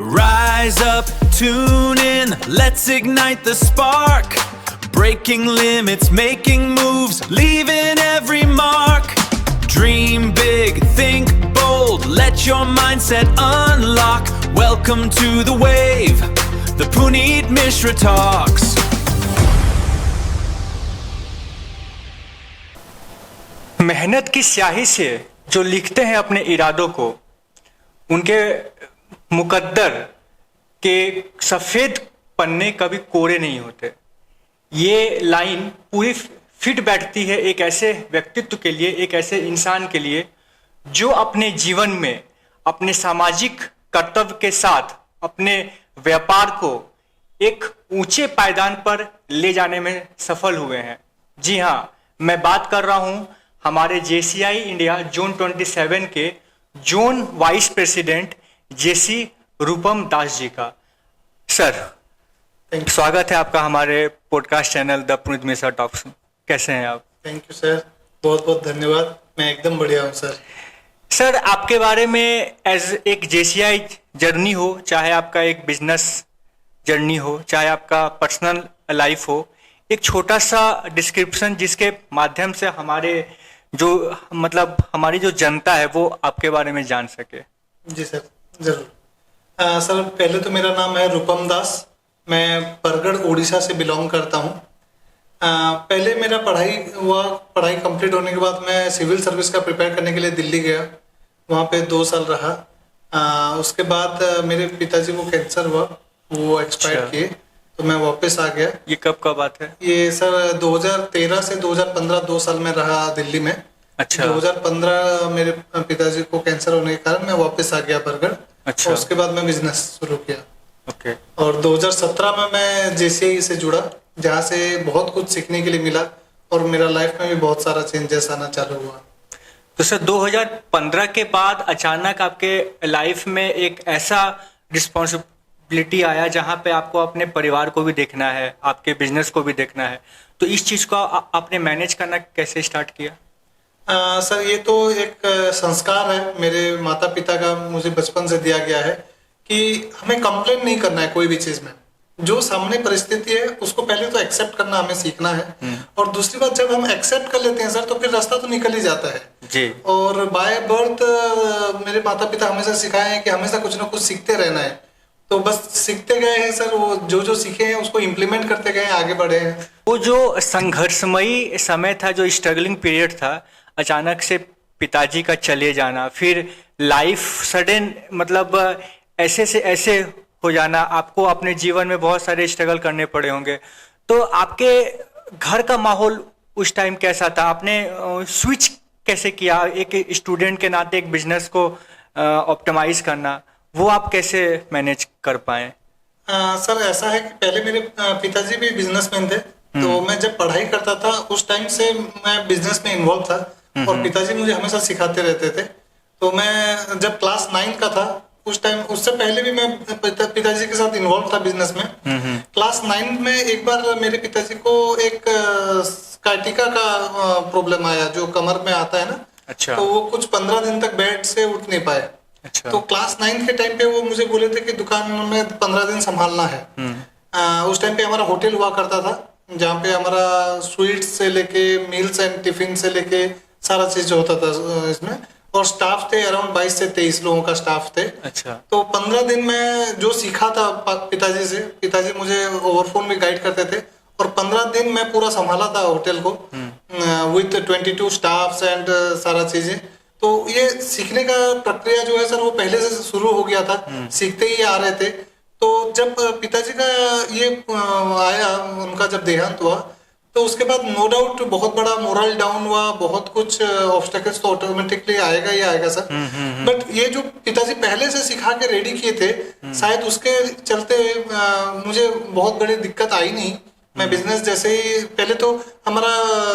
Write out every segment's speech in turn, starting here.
Rise up, tune in, let's ignite the spark. Breaking limits, making moves, leaving every mark. Dream big, think bold, let your mindset unlock. Welcome to the wave, the Puneet Mishra Talks. मेहनत की स्याही से जो लिखते हैं अपने इरादों को, उनके मुकद्दर के सफेद पन्ने कभी कोरे नहीं होते। ये लाइन पूरी फिट बैठती है एक ऐसे व्यक्तित्व के लिए, एक ऐसे इंसान के लिए जो अपने जीवन में अपने सामाजिक कर्तव्य के साथ अपने व्यापार को एक ऊंचे पायदान पर ले जाने में सफल हुए हैं। जी हाँ, मैं बात कर रहा हूं हमारे JCI इंडिया जोन 27 के जोन वाइस प्रेसिडेंट जेसी रूपम दास जी का। सर, स्वागत है आपका हमारे podcast channel the Puneet Mishra talks. कैसे हैं आप? थैंक यू सर, बहुत बहुत धन्यवाद। मैं एकदम बढ़िया हूँ सर। सर, आपके बारे में एज एक JCI जर्नी हो, चाहे आपका एक बिजनेस जर्नी हो, चाहे आपका पर्सनल लाइफ हो, एक छोटा सा डिस्क्रिप्शन जिसके माध्यम से हमारे हमारी जो जनता है वो आपके बारे में जान सके। जी सर, जरूर। सर, पहले तो मेरा नाम है रूपम दास। मैं बरगढ़ उड़ीसा से बिलोंग करता हूँ। पहले मेरा पढ़ाई कंप्लीट होने के बाद मैं सिविल सर्विस का प्रिपेयर करने के लिए दिल्ली गया। वहाँ पे 2 साल रहा। उसके बाद मेरे पिताजी को कैंसर हुआ, वो एक्सपायर किए, तो मैं वापस आ गया। ये कब का बात है? ये सर 2013 से 2015 2 साल में रहा दिल्ली में। अच्छा। 2015 मेरे पिताजी को कैंसर होने के कारण मैं वापस आ गया बरगढ़। अच्छा। और उसके बाद मैं बिजनेस शुरू किया। ओके। और 2017 में मैं JCI से जुड़ा, जहाँ से बहुत कुछ सीखने के लिए मिला और मेरा लाइफ में भी बहुत सारा चेंजेस आना चालू हुआ। तो सर, 2015 के बाद अचानक आपके लाइफ में एक ऐसा रिस्पॉन्सिबिलिटी आया जहाँ पे आपको अपने परिवार को भी देखना है, आपके बिजनेस को भी देखना है। तो इस चीज को आपने मैनेज करना कैसे स्टार्ट किया? सर, ये तो एक संस्कार है मेरे माता पिता का, मुझे बचपन से दिया गया है कि हमें कंप्लेन नहीं करना है कोई भी चीज में। जो सामने परिस्थिति है उसको पहले तो एक्सेप्ट करना हमें सीखना है। और दूसरी बात, जब हम एक्सेप्ट कर लेते हैं सर, तो फिर रास्ता तो निकल ही जाता है जी। और बाय बर्थ मेरे माता पिता हमेशा सिखाए हैं कि हमेशा कुछ ना कुछ सीखते रहना है। तो बस सीखते गए हैं सर, वो जो सीखे हैं उसको इम्प्लीमेंट करते गए, आगे बढ़े हैं। वो जो संघर्षमयी समय था, जो स्ट्रगलिंग पीरियड था, अचानक से पिताजी का चले जाना, फिर लाइफ सडन ऐसे से ऐसे हो जाना, आपको अपने जीवन में बहुत सारे स्ट्रगल करने पड़े होंगे। तो आपके घर का माहौल उस टाइम कैसा था? आपने स्विच कैसे किया? एक स्टूडेंट के नाते एक बिजनेस को ऑप्टिमाइज करना, वो आप कैसे मैनेज कर पाए? सर, ऐसा है कि पहले मेरे पिताजी भी बिजनेसमैन थे, तो मैं जब पढ़ाई करता था उस टाइम से मैं बिजनेस में इन्वॉल्व था और पिताजी मुझे हमेशा सिखाते रहते थे। तो मैं जब क्लास 9 का था उस टाइम, उससे पहले भी मैं पिताजी के साथ इन्वॉल्व था बिजनेस में। क्लास 9 में एक बार मेरे पिताजी को एक स्काइटिका का प्रॉब्लम आया, जो कमर में आता है ना। अच्छा। तो वो कुछ 15 दिन तक बेड से उठ नहीं पाए। अच्छा। तो क्लास 9 के टाइम पे वो मुझे बोले थे कि दुकान में 15 दिन संभालना है। उस टाइम पे हमारा होटल हुआ करता था, जहाँ पे हमारा स्वीट्स से लेके मील्स एंड टिफिन से लेके सारा चीज होता था इसमें। और स्टाफ थे अराउंड 22 से 23 लोगों का स्टाफ थे। अच्छा। तो 15 दिन में जो सीखा था पिताजी से, पिताजी मुझे ओवरफोन में गाइड करते थे और 15 दिन मैं पूरा संभाला था होटल को विथ 22 स्टाफ्स एंड सारा चीजें। तो ये सीखने का प्रक्रिया जो है सर, वो पहले से शुरू हो गया था, सीखते ही आ रहे थे। तो जब पिताजी का ये आया, उनका जब देहांत हुआ, तो उसके बाद नो डाउट बहुत बड़ा मोरल डाउन हुआ, बहुत कुछ ऑब्स्टेकल्स तो ऑटोमेटिकली आएगा ही आएगा सर। बट ये जो पिताजी पहले से सिखा के रेडी किए थे, शायद उसके चलते मुझे बहुत बड़ी दिक्कत आई नहीं। मैं बिजनेस जैसे ही, पहले तो हमारा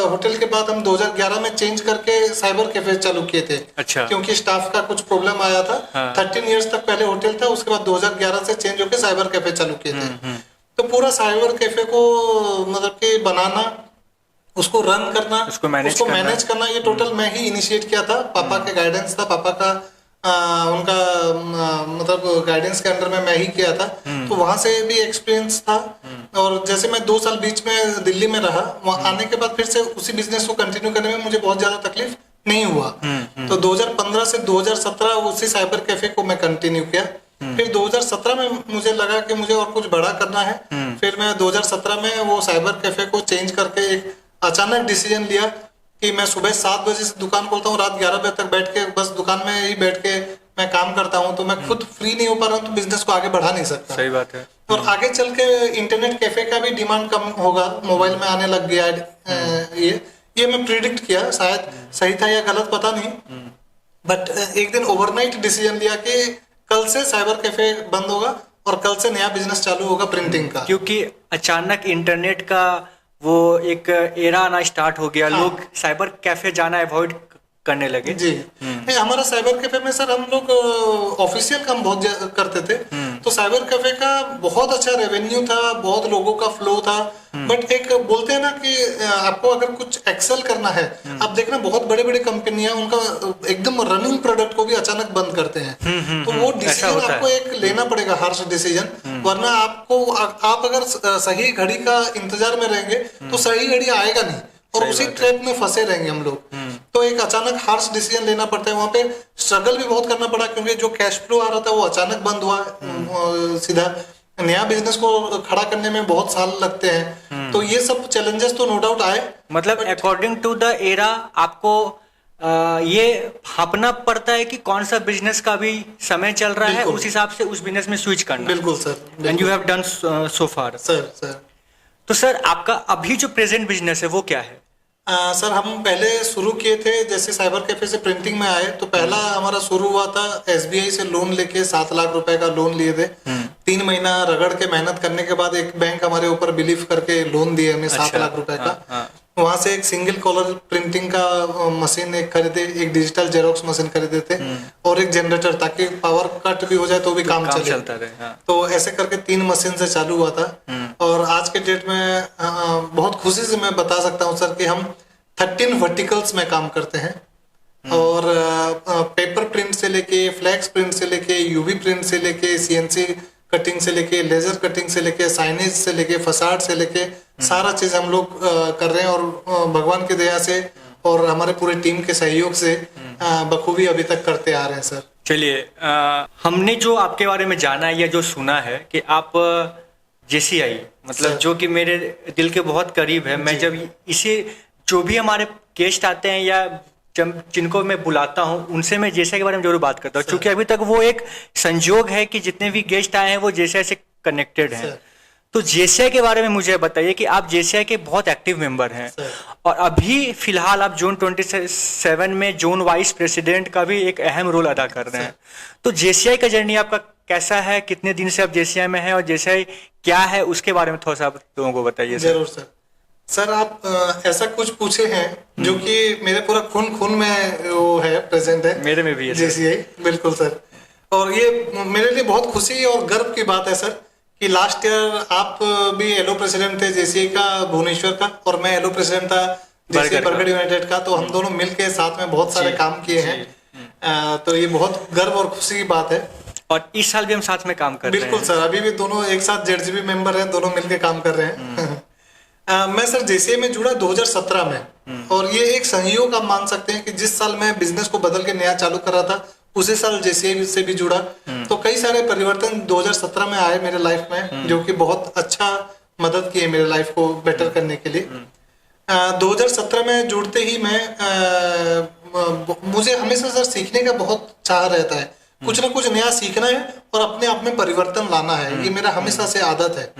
होटल के बाद हम 2011 में चेंज करके साइबर कैफे चालू किए थे। अच्छा। क्योंकि स्टाफ का कुछ प्रॉब्लम आया था। 13 इयर्स तक पहले होटल था, उसके बाद 2011 से चेंज होकर साइबर कैफे चालू किए थे। तो पूरा साइबर कैफे को कि बनाना, उसको रन करना, उसको मैनेज करना, ये टोटल मैं ही इनिशिएट किया था। पापा के गाइडेंस था, पापा का उनका मतलब गाइडेंस के अंडर में मैं ही किया था, तो वहां से भी एक्सपीरियंस था। और जैसे मैं 2 साल बीच में दिल्ली में रहा, वहां आने के बाद फिर से उसी बिजनेस को कंटिन्यू करने में मुझे बहुत ज्यादा तकलीफ नहीं हुआ। तो 2015 से 2017 उसी साइबर कैफे को मैं कंटिन्यू किया। फिर 2017 में मुझे लगा कि मुझे और कुछ बड़ा करना है। फिर मैं 2017 में वो साइबर कैफे को चेंज करके एक अचानक डिसीजन लिया कि मैं सुबह 7 बजे से दुकान खोलता हूँ, रात 11 बजे तक बैठ के बस दुकान में ही बैठ के मैं काम करता हूँ, तो मैं खुद फ्री नहीं हो पा रहा हूँ, तो बिजनेस को आगे बढ़ा नहीं सकता। सही बात है। और आगे चल के इंटरनेट कैफे का भी डिमांड कम होगा, मोबाइल में आने लग गया ये मैं प्रिडिक्ट किया, शायद सही था या गलत पता नहीं। बट एक दिन ओवरनाइट डिसीजन लिया कि कल से साइबर कैफे बंद होगा और कल से नया बिजनेस चालू होगा प्रिंटिंग का। क्योंकि अचानक इंटरनेट का वो एक एरा आना स्टार्ट हो गया। लोग साइबर कैफे जाना अवॉइड करने लगे। जी नहीं, हमारा साइबर कैफे में सर हम लोग ऑफिशियल काम बहुत करते थे, तो साइबर कैफे का बहुत अच्छा रेवेन्यू था, बहुत लोगों का फ्लो था। बट एक बोलते हैं ना कि आपको अगर कुछ एक्सेल करना है, आप देखना बहुत बड़े बड़े कंपनियां उनका एकदम रनिंग प्रोडक्ट को भी अचानक बंद करते हैं। तो वो डिसीजन आपको एक लेना पड़ेगा, हार्श डिसीजन, वरना आपको आप अगर सही घड़ी का इंतजार में रहेंगे तो सही घड़ी आएगा नहीं और उसी ट्रैप में फंसे रहेंगे हम लोग। तो एक अचानक हार्श डिसीजन लेना पड़ता है। वहां पे स्ट्रगल भी बहुत करना पड़ा, क्योंकि जो कैश फ्लो आ रहा था वो अचानक बंद हुआ। सीधा नया बिजनेस को खड़ा करने में बहुत साल लगते हैं। तो ये सब चैलेंजेस तो नो डाउट आए। मतलब अकॉर्डिंग टू द एरा आपको ये भापना पड़ता है कि कौन सा बिजनेस का भी समय चल रहा है, उस हिसाब से उस बिजनेस में स्विच करना। बिल्कुल sir. And you have done so far. Sir तो सर आपका अभी जो प्रेजेंट बिजनेस है वो क्या है? सर हम पहले शुरू किए थे, जैसे साइबर कैफे से प्रिंटिंग में आए तो पहला हमारा शुरू हुआ था SBI से लोन लेके 7 लाख रुपए का लोन लिए थे। 3 महीना रगड़ के मेहनत करने के बाद एक बैंक हमारे ऊपर बिलीव करके लोन दिए हमें 7 लाख रुपए का। वहां से एक सिंगल कॉलर प्रिंटिंग का मशीन एक खरीदे, एक डिजिटल जेरोक्स मशीन खरीदे थे और एक जनरेटर, ताकि पावर कट भी हो जाए तो भी काम चलता रहे। तो ऐसे करके 3 मशीन से चालू हुआ था। और आज के डेट में बहुत खुशी से मैं बता सकता हूँ सर कि हम 13 वर्टिकल्स में काम करते हैं। और पेपर प्रिंट से लेके, फ्लैक्स प्रिंट से लेके, UV प्रिंट से लेके, CNC कटिंग से लेके, लेजर कटिंग से लेके, साइनेज से लेके, फसाड से लेके सारा चीज हम लोग कर रहे हैं। और भगवान की दया से और हमारे पूरे टीम के सहयोग से बखूबी अभी तक करते आ रहे हैं सर। चलिए, हमने जो आपके बारे में जाना है या जो सुना है कि आप JCI, मतलब जो कि मेरे दिल के बहुत करीब है। मैं जब इसे जो भी हमारे गेस्ट आते हैं या जिनको मैं बुलाता हूँ उनसे मैं JCI के बारे में जरूर बात करता हूँ, क्योंकि अभी तक वो एक संजोग है कि जितने भी गेस्ट आए हैं वो JCI से कनेक्टेड हैं। तो JCI के बारे में मुझे बताइए कि आप JCI के बहुत एक्टिव मेंबर हैं और अभी फिलहाल आप जोन 27 में जोन वाइस प्रेसिडेंट का भी एक अहम रोल अदा कर रहे हैं। तो JCI का जर्नी आपका कैसा है? कितने दिन से आप JCI में हैं और JCI क्या है उसके बारे में थोड़ा सा आप लोगों को बताइए। जरूर सर आप ऐसा कुछ पूछे हैं जो कि मेरे पूरा खून में वो है, प्रेजेंट है। मेरे में भी है JCI। बिल्कुल सर। और ये मेरे लिए बहुत खुशी और गर्व की बात है सर कि लास्ट ईयर आप भी एलो प्रेसिडेंट थे JCI का भुवनेश्वर का, और मैं एलो प्रेसिडेंट था JCI बरगढ़ यूनाइटेड का। तो हम दोनों मिलके साथ में बहुत सारे काम किए हैं। तो ये बहुत गर्व और खुशी की बात है। और इस साल भी हम साथ में काम कर रहे हैं। बिल्कुल सर, अभी भी दोनों एक साथ ZGB मेंबर हैं, दोनों मिलके काम कर रहे हैं। मैं सर JCI में जुड़ा 2017 में, और ये एक संयोग आप मान सकते हैं कि जिस साल मैं बिजनेस को बदल के नया चालू कर रहा था उसी साल JCI से भी जुड़ा। तो कई सारे परिवर्तन 2017 में आए मेरे लाइफ में, जो कि बहुत अच्छा मदद किए मेरे लाइफ को बेटर करने के लिए। 2017 में जुड़ते ही मुझे हमेशा सर सीखने का बहुत चाह रहता है, कुछ ना कुछ नया सीखना है और अपने आप में परिवर्तन लाना है, ये मेरा हमेशा से आदत है।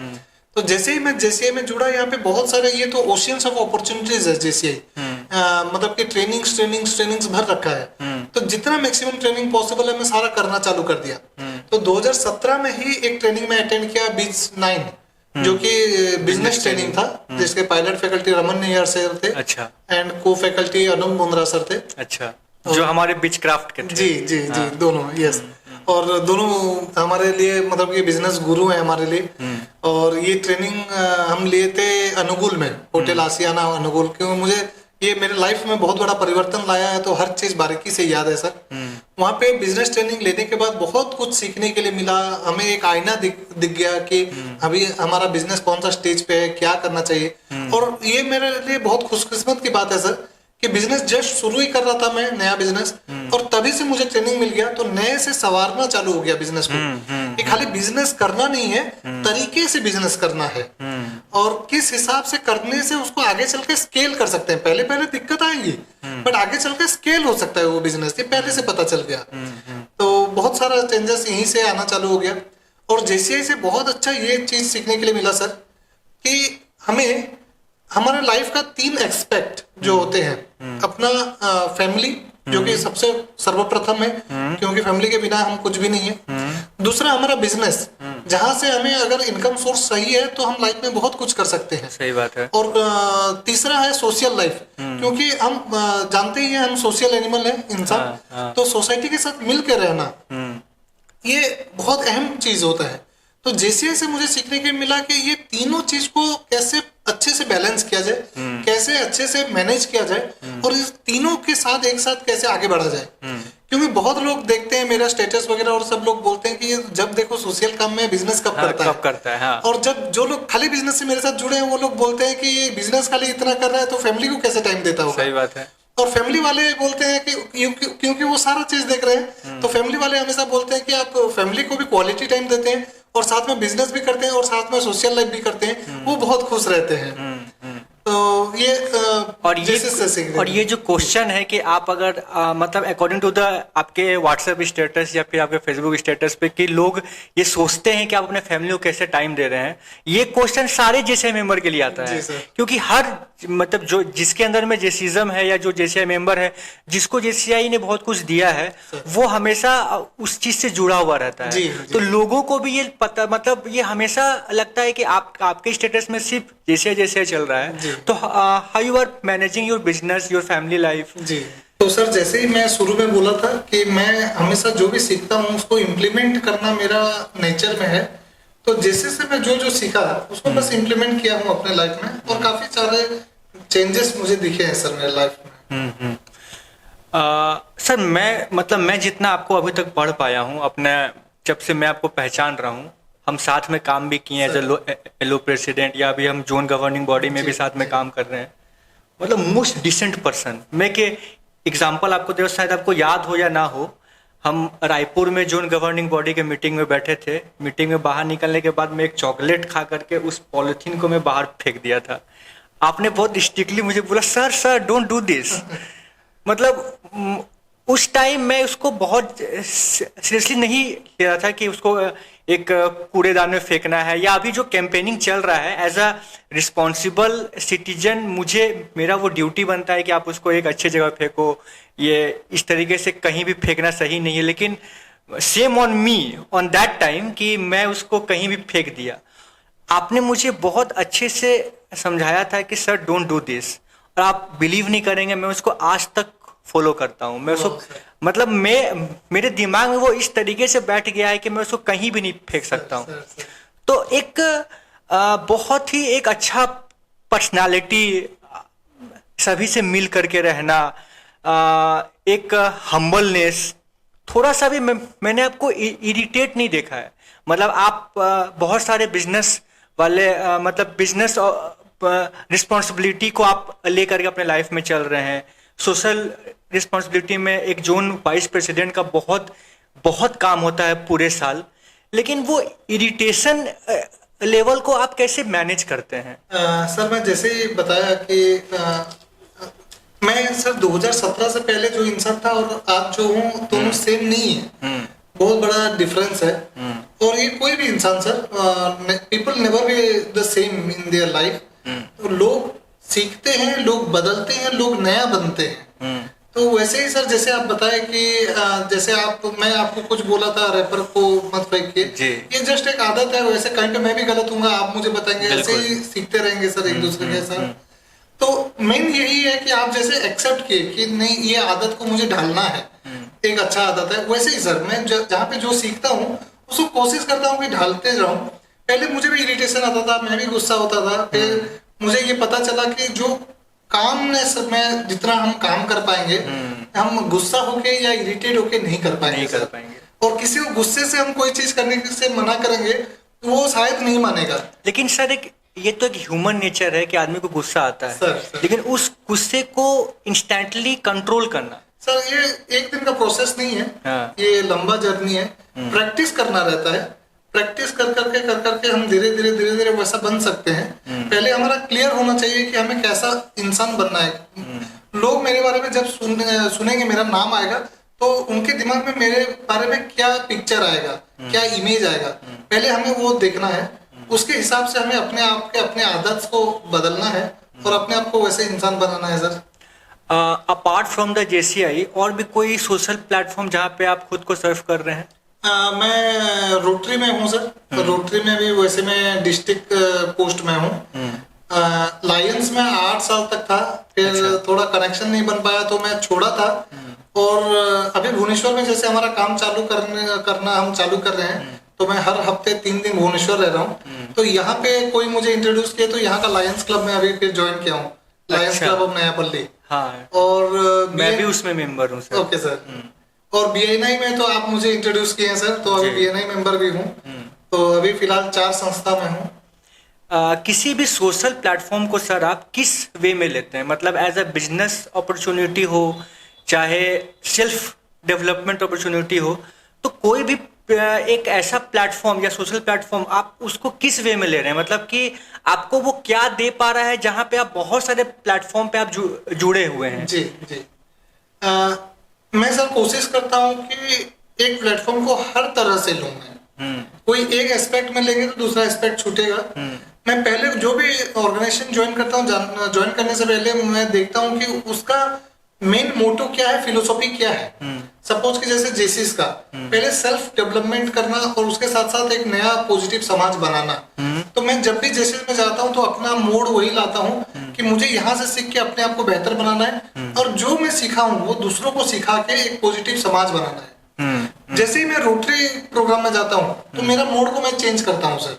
तो जैसे ही मैं JCI में जुड़ा, यहाँ पे बहुत सारे, ये तो ओशियंस ऑफ अपॉर्चुनिटीज है JCI। मतलब कि ट्रेनिंग्स भर रखा है। तो जितना मैक्सिमम ट्रेनिंग पॉसिबल है मैं सारा करना चालू कर दिया। तो 2017 में ही एक ट्रेनिंग में अटेंड किया, BIZ9, जो कि बिजनेस ट्रेनिंग था, जिसके pilot faculty Raman Nayyar sir थे। अच्छा। एंड को फैकल्टी अनुप मुंद्रा सर थे। अच्छा, जो हमारे बीच क्राफ्ट के थे। जी दोनों, यस। और दोनों हमारे लिए मतलब ये बिजनेस गुरु है हमारे लिए। और ये ट्रेनिंग हम लिए थे अनुगुल में, होटल आसियाना अनुगुल, क्योंकि मुझे ये मेरे लाइफ में बहुत बड़ा परिवर्तन लाया है, तो हर चीज बारीकी से याद है सर। वहाँ पे बिजनेस ट्रेनिंग लेने के बाद बहुत कुछ सीखने के लिए मिला। हमें एक आईना दिख गया कि अभी हमारा बिजनेस कौन सा स्टेज पे है, क्या करना चाहिए। और ये मेरे लिए बहुत खुशकिस्मत की बात है सर कि बिजनेस जस्ट शुरू ही कर रहा था मैं, नया बिजनेस, और तभी से मुझे ट्रेनिंग मिल गया, तो नए से संवारना चालू हो गया बिजनेस को। ये खाली बिजनेस करना नहीं है, तरीके से बिजनेस करना है, और किस हिसाब से करने से उसको आगे चल के स्केल कर सकते हैं। पहले पहले दिक्कत आएगी, बट आगे चल के स्केल हो सकता है वो बिजनेस, ये पहले से पता चल गया। तो बहुत सारा चेंजेस यहीं से आना चालू हो गया। और जैसे जैसे बहुत अच्छा ये चीज सीखने के लिए मिला सर कि हमें हमारे लाइफ का 3 एक्सपेक्ट जो होते हैं, अपना फैमिली जो कि सबसे सर्वप्रथम है, क्योंकि फैमिली के बिना हम कुछ भी नहीं है। दूसरा हमारा बिजनेस, जहां से हमें अगर इनकम सोर्स सही है तो हम लाइफ में बहुत कुछ कर सकते हैं। सही बात है। और तीसरा है सोशल लाइफ, क्योंकि हम जानते ही हैं हम सोशल एनिमल हैं, इंसान। तो सोसाइटी के साथ मिल के रहना ये बहुत अहम चीज होता है। तो जैसे जैसे मुझे सीखने के मिला कि ये तीनों चीज को कैसे अच्छे से बैलेंस किया जाए, कैसे अच्छे से मैनेज किया जाए, और इस तीनों के साथ एक साथ कैसे आगे बढ़ा जाए। क्योंकि बहुत लोग देखते हैं मेरा स्टेटस वगैरह और सब लोग बोलते हैं कि ये जब देखो सोशल काम में बिजनेस कब करता है। हाँ। और जब जो लोग खाली बिजनेस से मेरे साथ जुड़े हैं वो लोग बोलते हैं कि ये बिजनेस खाली इतना कर रहा है तो फैमिली को कैसे टाइम देता होगा। सही बात है। और फैमिली वाले बोलते हैं कि क्योंकि वो सारा चीज देख रहे हैं, तो फैमिली वाले हमेशा बोलते हैं कि आप फैमिली को भी क्वालिटी टाइम देते हैं और साथ में बिजनेस भी करते हैं और साथ में सोशल लाइफ भी करते हैं, वो बहुत खुश रहते हैं। तो ये और ये जो क्वेश्चन है कि आप अगर मतलब अकॉर्डिंग टू द आपके व्हाट्सएप स्टेटस या फिर आपके फेसबुक स्टेटस पे कि लोग ये सोचते हैं कि आप अपने फैमिली को कैसे टाइम दे रहे हैं, ये क्वेश्चन सारे जैसे मेंबर के लिए आता है। क्योंकि हर मतलब जो जिसके अंदर में जेसीज्म है या जो जेसीआई मेंबर है, जिसको जेसीआई ने बहुत कुछ दिया है, वो हमेशा उस चीज से जुड़ा हुआ रहता है। तो लोगों को भी ये पता, मतलब ये हमेशा लगता है कि आपके स्टेटस में सिर्फ जेसीआई चल रहा है। तो how you are managing your business, your family life? जी, तो सर जैसे ही मैं शुरू में बोला था कि मैं हमेशा जो भी सीखता हूँ उसको इम्प्लीमेंट करना मेरा नेचर में है। तो जैसे से मैं जो सीखा उसको बस इम्प्लीमेंट किया हूँ अपने लाइफ में, और काफी सारे चेंजेस मुझे दिखे हैं सर मेरे लाइफ में। सर मैं जितना आपको अभी तक पढ़ पाया हूँ, अपने जब से मैं आपको पहचान रहा हूँ, हम साथ में काम भी किए हैं एज एलो प्रेसिडेंट, या अभी हम जोन गवर्निंग बॉडी में भी साथ में काम कर रहे हैं। मतलब मोस्ट डिसेंट पर्सन। मैं के एग्जांपल आपको दे, शायद आपको याद हो या ना हो, हम रायपुर में जोन गवर्निंग बॉडी के मीटिंग में बैठे थे। मीटिंग में बाहर निकलने के बाद मैं एक चॉकलेट खा करके उस पॉलिथीन को मैं बाहर फेंक दिया था। आपने बहुत स्ट्रिक्टली मुझे बोला, सर डोंट डू दिस। मतलब उस टाइम मैं उसको बहुत सीरियसली नहीं ले रहा था कि उसको एक कूड़ेदान में फेंकना है, या अभी जो कैंपेनिंग चल रहा है एज अ रिस्पॉन्सिबल सिटीजन मुझे मेरा वो ड्यूटी बनता है कि आप उसको एक अच्छी जगह फेंको। ये इस तरीके से कहीं भी फेंकना सही नहीं है, लेकिन same on me on that time कि मैं उसको कहीं भी फेंक दिया। आपने मुझे बहुत अच्छे से समझाया था कि सर डोंट डू दिस, और आप बिलीव नहीं करेंगे, मैं उसको आज तक फॉलो करता हूँ। मैं उसको मतलब मेरे दिमाग में वो इस तरीके से बैठ गया है कि मैं उसको कहीं भी नहीं फेंक सकता हूँ। तो एक बहुत ही एक अच्छा पर्सनालिटी, सभी से मिल करके रहना, एक हम्बलनेस, थोड़ा सा भी मैंने आपको इरिटेट नहीं देखा है। मतलब आप बहुत सारे बिजनेस वाले मतलब बिजनेस रिस्पॉन्सिबिलिटी को आप लेकर के अपने लाइफ में चल रहे हैं। सोशल रिस्पॉन्सिबिलिटी में एक जोन वाइस प्रेसिडेंट का बहुत काम होता है पूरे साल, लेकिन वो इरिटेशन लेवल को आप कैसे मैनेज करते हैं? सर मैं जैसे ही बताया कि मैं सर 2017 से पहले जो इंसान था और आज जो हूँ दोनों सेम नहीं है, बहुत बड़ा डिफरेंस है। और ये कोई भी इंसान sir, people never be the same in their life. तो लोग सीखते हैं, लोग बदलते हैं, लोग नया बनते हैं। तो वैसे ही सर जैसे आप बताए कि जैसे मैं आपको कुछ बोला था रैपर को मत फेंकिए, ये जस्ट एक आदत है। वैसे कहीं पे मैं भी गलत हूँगा, आप मुझे बताएंगे, ऐसे ही सीखते रहेंगे सर एक दूसरे के साथ। तो मेन यही है कि आप जैसे एक्सेप्ट किए कि नहीं ये आदत को मुझे ढालना है, एक अच्छा आदत है। वैसे ही सर मैं जहाँ पे जो सीखता हूँ उसको कोशिश करता हूँ कि ढालते जाऊँ। पहले मुझे भी इरिटेशन आता था, मैं भी गुस्सा होता था। फिर मुझे ये पता चला कि जो कामनेस में जितना हम काम कर पाएंगे, हम गुस्सा होके या इरिटेट होके नहीं कर पाएंगे। नहीं कर सर। पाएंगे। और किसी को गुस्से से हम कोई चीज करने से मना करेंगे तो वो शायद नहीं मानेगा। लेकिन सर ये तो एक ह्यूमन नेचर है कि आदमी को गुस्सा आता है, सर। लेकिन उस गुस्से को इंस्टेंटली कंट्रोल करना। सर ये एक दिन का प्रोसेस नहीं है। हाँ। ये लंबा जर्नी है, प्रैक्टिस करना रहता है। प्रैक्टिस कर करके हम धीरे धीरे वैसा बन सकते हैं। पहले हमारा क्लियर होना चाहिए कि हमें कैसा इंसान बनना है। लोग मेरे बारे में जब सुनेंगे, मेरा नाम आएगा तो उनके दिमाग में मेरे बारे में क्या पिक्चर आएगा, क्या इमेज आएगा, पहले हमें वो देखना है। उसके हिसाब से हमें अपने आप के अपने आदत को बदलना है और अपने आप को वैसे इंसान बनाना है। Sir apart from the JCI और भी कोई सोशल प्लेटफॉर्म जहाँ पे आप खुद को सर्व कर रहे हैं? मैं रोटरी में हूँ सर। रोटरी में भी वैसे मैं डिस्ट्रिक्ट पोस्ट में हूँ। लायंस में 8 साल तक था, फिर अच्छा। थोड़ा कनेक्शन नहीं बन पाया तो मैं छोड़ा था। और अभी भुवनेश्वर में जैसे हमारा काम करना हम चालू कर रहे हैं, तो मैं हर हफ्ते 3 दिन भुवनेश्वर रह रहा हूँ। तो यहाँ पे कोई मुझे इंट्रोड्यूस किया तो यहाँ का लायंस क्लब में अभी फिर ज्वाइन किया हूँ। लायंस अच्छा। Club of Nayapalli. हाँ, और मैं भी उसमें मेंबर हूँ सर। Okay sir. और BNI में तो आप मुझे इंट्रोड्यूस किए हैं सर, तो अभी जी। BNI मेंबर भी हूँ। तो अभी फिलहाल 4 संस्था में हूँ। किसी भी सोशल प्लेटफॉर्म को सर आप किस वे में लेते हैं? मतलब एज अ बिजनेस अपॉर्चुनिटी हो, चाहे सेल्फ डेवलपमेंट अपॉर्चुनिटी हो, तो कोई भी एक ऐसा प्लेटफॉर्म या सोशल प्लेटफॉर्म आप उसको किस वे में ले रहे हैं? मतलब कि आपको वो क्या दे पा रहा है जहाँ पे आप बहुत सारे प्लेटफॉर्म पे आप जुड़े हुए हैं? जी जी। मैं सर कोशिश करता हूँ कि एक प्लेटफॉर्म को हर तरह से लूँ मैं। कोई एक एस्पेक्ट में लेंगे तो दूसरा एस्पेक्ट छूटेगा। मैं पहले जो भी ऑर्गेनाइजेशन ज्वाइन करता हूँ, ज्वाइन करने से पहले मैं देखता हूँ कि उसका मेन मोटो क्या है, फिलोसॉफी क्या है। सपोज कि जैसे जेसीस का पहले सेल्फ डेवलपमेंट करना और उसके साथ साथ एक नया पॉजिटिव समाज बनाना। तो मैं जब भी जेसीस में जाता हूँ तो अपना मोड वही लाता हूँ कि मुझे यहाँ से सीख के अपने आप को बेहतर बनाना है, और जो मैं सीखा हूँ वो दूसरों को सिखा के एक पॉजिटिव समाज बनाना है। जैसे ही मैं रोटरी प्रोग्राम में जाता हूँ तो मेरा मोड को मैं चेंज करता हूँ सर।